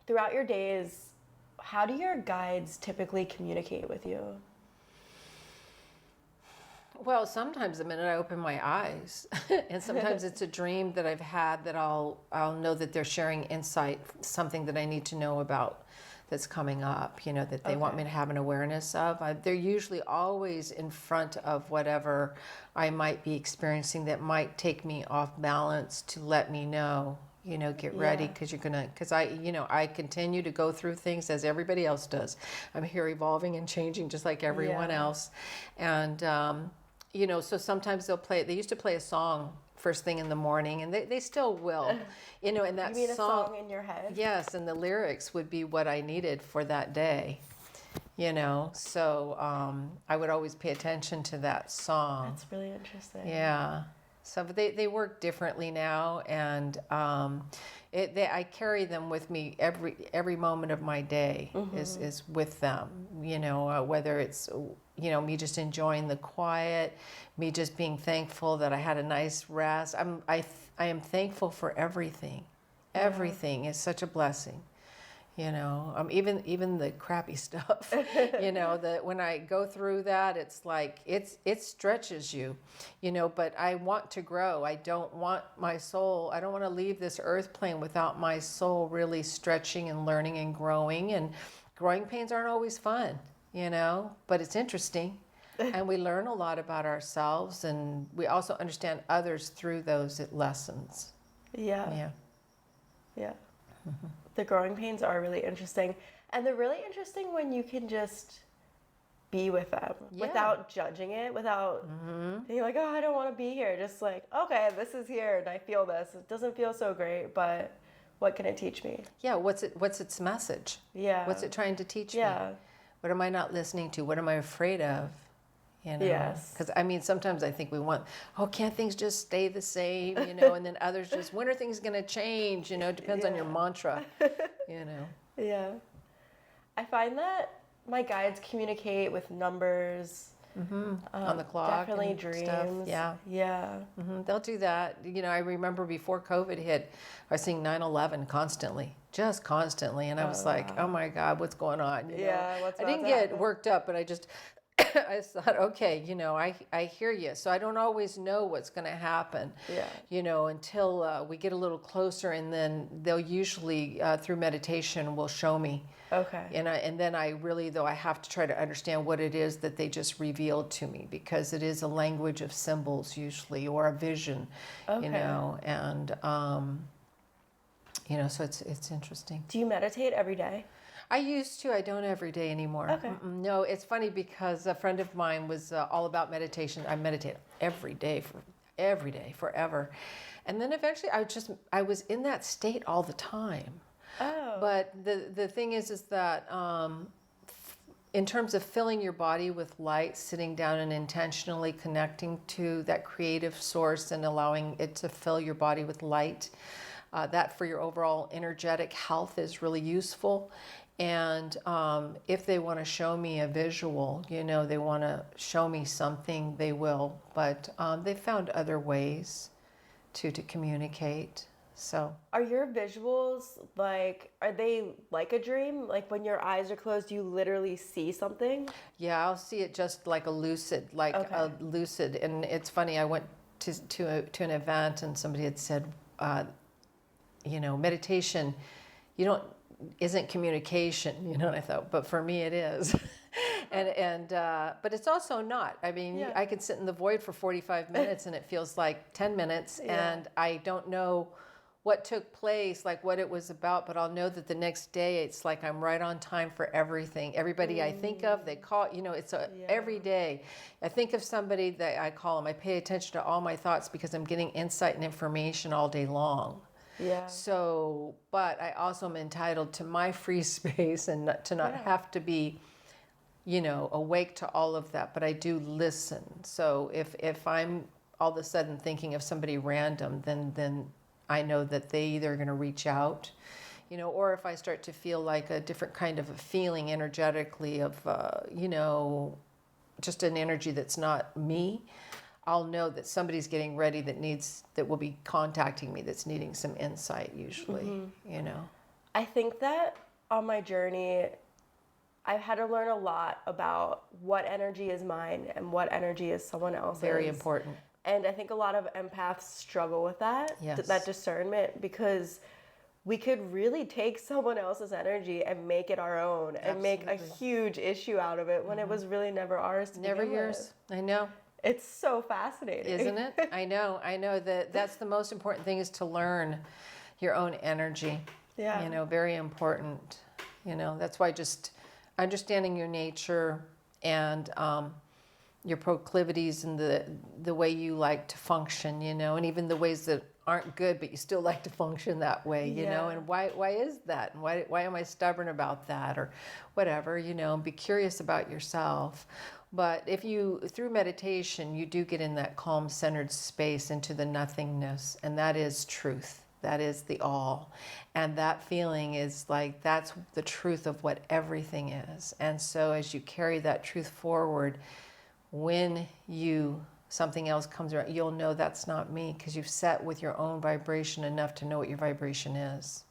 throughout your days, how do your guides typically communicate with you? Well, sometimes the minute I open my eyes, and sometimes it's a dream that I've had that I'll know that they're sharing insight, something that I need to know about that's coming up, that they want me to have an awareness of. They're usually always in front of whatever I might be experiencing that might take me off balance to let me know, get ready because I continue to go through things as everybody else does. I'm here evolving and changing just like everyone else. And, so sometimes they used to play a song first thing in the morning, and they still will, and that You mean a song in your head? Yes, and the lyrics would be what I needed for that day, so I would always pay attention to that song. That's really interesting. Yeah. So but they work differently now, and I carry them with me every moment of my day is with them. Whether it's me just enjoying the quiet, me just being thankful that I had a nice rest. I am thankful for everything. Everything is such a blessing. Even the crappy stuff, that when I go through that, it's like, it stretches you, but I want to grow. I don't want to leave this earth plane without my soul really stretching and learning and growing. And growing pains aren't always fun, but it's interesting. And we learn a lot about ourselves, and we also understand others through those lessons. Yeah. The growing pains are really interesting. And they're really interesting when you can just be with them without judging it, without being like, oh, I don't want to be here. Just like, okay, this is here and I feel this. It doesn't feel so great, but what can it teach me? Yeah, what's its message? Yeah. What's it trying to teach me? Yeah. What am I not listening to? What am I afraid of? Yes. Because sometimes I think we want, can't things just stay the same, and then others just, when are things going to change? It depends on your mantra, Yeah. I find that my guides communicate with numbers. On the clock. Definitely and dreams. Stuff. Yeah. Yeah. They'll do that. I remember before COVID hit, I was seeing 9/11 constantly. Just constantly. And I was like, oh my God, what's going on? What's I didn't get worked up, but I just thought, okay, I hear you. So I don't always know what's going to happen, until we get a little closer, and then they'll usually, through meditation, will show me. Okay. And then I really, though, I have to try to understand what it is that they just revealed to me, because it is a language of symbols usually, or a vision, and, so it's interesting. Do you meditate every day? I used to. I don't every day anymore. Okay. No, it's funny because a friend of mine was all about meditation. I meditate every day, forever. And then eventually I was in that state all the time. Oh. But the thing is that in terms of filling your body with light, sitting down and intentionally connecting to that creative source and allowing it to fill your body with light, that for your overall energetic health is really useful. And if they want to show me a visual, they want to show me something, they will. But they found other ways to communicate. So, are your visuals are they like a dream? Like when your eyes are closed, you literally see something? Yeah, I'll see it just like a lucid, And it's funny, I went to an event and somebody had said, meditation, isn't communication, and I thought, but for me it is. But it's also not. I mean, I could sit in the void for 45 minutes and it feels like 10 minutes, and I don't know what took place, like what it was about, but I'll know that the next day it's like I'm right on time for everything. Everybody I think of, they call, it's every day. I think of somebody that I call them. I pay attention to all my thoughts because I'm getting insight and information all day long. Yeah. So, but I also am entitled to my free space and to not have to be, awake to all of that. But I do listen. So if I'm all of a sudden thinking of somebody random, then I know that they either are going to reach out, or if I start to feel like a different kind of a feeling energetically of, just an energy that's not me, I'll know that somebody's getting ready that will be contacting me, that's needing some insight usually, I think that on my journey, I've had to learn a lot about what energy is mine and what energy is someone else's. Very important. And I think a lot of empaths struggle with that, Yes. that discernment, because we could really take someone else's energy and make it our own and make a huge issue out of it when it was really never ours to Never begin yours. with. I know. It's so fascinating. Isn't it? I know that's the most important thing, is to learn your own energy. Yeah. You know, very important. You know, that's why just understanding your nature and your proclivities and the way you like to function, you know, and even the ways that aren't good, but you still like to function that way, you know, and why is that? And why am I stubborn about that, or whatever, you know, be curious about yourself. But if you, through meditation, you do get in that calm, centered space into the nothingness, and that is truth. That is the all. And that feeling is like, that's the truth of what everything is. And so as you carry that truth forward, when something else comes around, you'll know that's not me, because you've set with your own vibration enough to know what your vibration is.